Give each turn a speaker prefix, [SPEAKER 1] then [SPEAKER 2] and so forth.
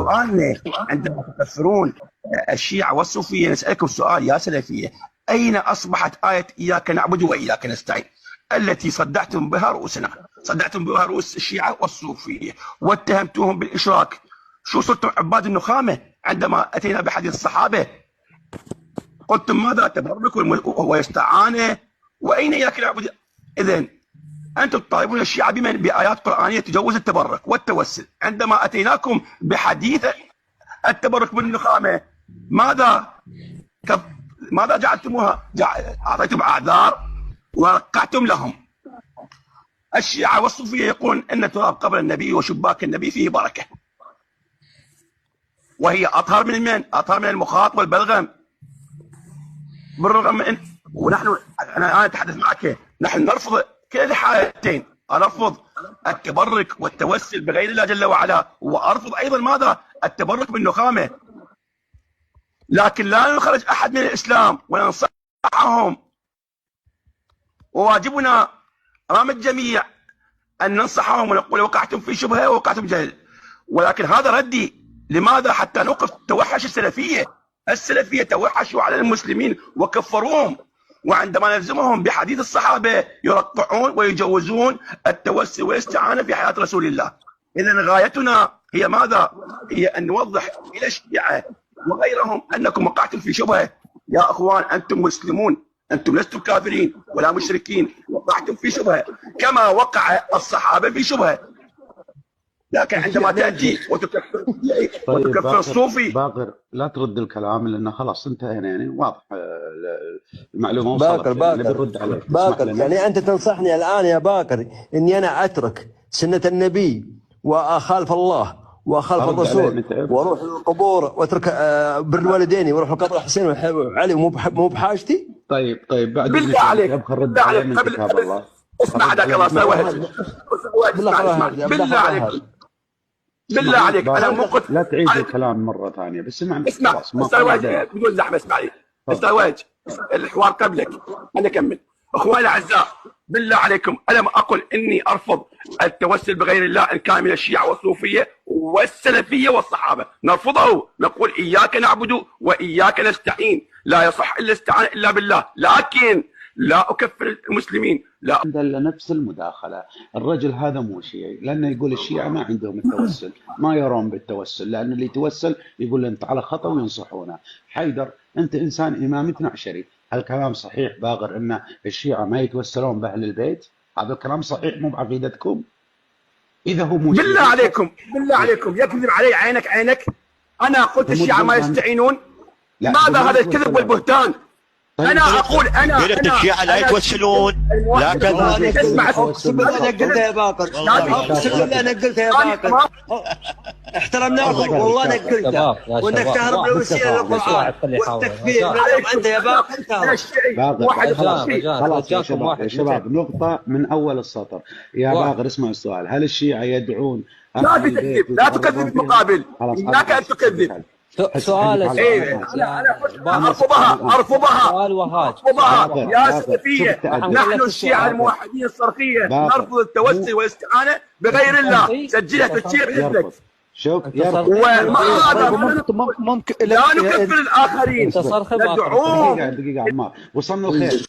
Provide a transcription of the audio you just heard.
[SPEAKER 1] سؤالنا عندما تكفرون الشيعة والصوفية نسألكم سؤال يا سلفية، أين أصبحت آية إياك نعبد وإياك نستعين التي صدعتم بها رؤوسنا، صدعتم بها رؤوس الشيعة والصوفية واتهمتوهم بالإشراك؟ شو صرتم عباد النخامة عندما أتينا بحديث الصحابة؟ قلتم ماذا؟ تبرك واستعانة وأين إياك نعبد؟ إذن أنتم تطالبون الشيعة بمن؟ بآيات قرآنية تجوز التبرك والتوسل. عندما أتيناكم بحديث التبرك بالنخامة ماذا جعلتموها؟ أعطيتم أعذار ورقعتم لهم. الشيعة والصوفية يقولون أن تراب قبر النبي وشباك النبي فيه بركة، وهي أطهر من من؟ أطهر من المخاط والبلغم. بالرغم من ونحن أنا أتحدث معك، نحن نرفض كلا الحالتين، أرفض التبرك والتوسل بغير الله جل وعلا، وأرفض أيضا ماذا؟ التبرك بالنخامة. لكن لا نخرج أحد من الإسلام وننصحهم، وواجبنا أمام الجميع أن ننصحهم ونقول وقعتم في شبهة ووقعتم جهل. ولكن هذا ردي لماذا؟ حتى نوقف توحش السلفية. السلفية توحشوا على المسلمين وكفروهم، وعندما نلزمهم بحديث الصحابة يرقعون ويجوزون التوسل والاستعانة في حياة رسول الله. إذن غايتنا هي ماذا؟ هي أن نوضح إلى الشيعة وغيرهم أنكم وقعتم في شبهة. يا أخوان أنتم مسلمون، أنتم لستم كافرين ولا مشركين، وقعتم في شبهة كما وقع الصحابة في شبهة. لكن عندما تأتي وتكفر الصوفي.
[SPEAKER 2] باقر لا ترد الكلام لأنه خلاص انتهينا، يعني واضح المعلومة وصلت.
[SPEAKER 3] باقر يعني أنت تنصحني الآن يا باقر إني أنا أترك سنة النبي وأخالف الله وأخالف الرسول وأروح للقبور وأترك بر الوالدين وأروح لقبر الحسين وعلي مو بحاجتي؟
[SPEAKER 2] طيب بعد
[SPEAKER 1] بالله عليك بالله عليك قبل اسمع هذاك الله بالله عليك انا مو قلت
[SPEAKER 2] لا تعيد الكلام مره ثانيه، بس
[SPEAKER 1] اسمع استاذ واجد بدون زحمه. اسمع لي استاذ واجد، الحوار قبلك انا اكمل. اخواني الاعزاء بالله عليكم انا ما اقول اني ارفض التوسل بغير الله ان كان من الشيعه والصوفيه والسلفيه والصحابه، نرفضه، نقول اياك نعبد واياك نستعين، لا يصح الا الاستعانه الا بالله، لكن لا أكفر المسلمين. لا
[SPEAKER 2] نفس المداخلة. الرجل هذا مو شيعي، لأنه يقول الشيعة ما عندهم التوسل، ما يرون بالتوسل، لأن اللي يتوسل يقول أنت على خطأ وينصحونه. حيدر أنت إنسان إمام 12، هل كلام صحيح باقر أن الشيعة ما يتوسلون بأهل البيت؟ هذا الكلام صحيح مو بعقيدتكم؟ إذا هو مو
[SPEAKER 1] بالله عليكم بالله عليكم يكذب علي عينك. أنا قلت الشيعة ما يستعينون؟ ماذا هذا الكذب والبهتان؟ انا اقول انا
[SPEAKER 4] الشيعة لا يتوسلون، لا كذا.
[SPEAKER 1] اسمع
[SPEAKER 3] اقسم بالله انا قلتها يا باقر، اقسم بالله انا قلتها يا باقر، احترمناكم والله انا قلتها، وانك تهرب الوسيله للقران والتكفير انت يا باقر.
[SPEAKER 2] خلاص يا شباب نقطة من اول السطر. يا باقر اسمع السؤال، هل الشيعة يدعون
[SPEAKER 1] لا تكذب، لا تكذب مقابل، اياك ان تكذب.
[SPEAKER 5] سؤال
[SPEAKER 1] ارفضها
[SPEAKER 5] سؤال وهاج
[SPEAKER 1] يا سلفية. نحن الشيعة الموحدين الصرخية نرفض التوسل والاستعانة بغير الله. سجلها تسجيل بإذنك.
[SPEAKER 2] شوف
[SPEAKER 1] وما هذا ممكن لا نكفر الآخرين، ندعوهم.
[SPEAKER 2] دقيقة عمار، وصلنا الخير.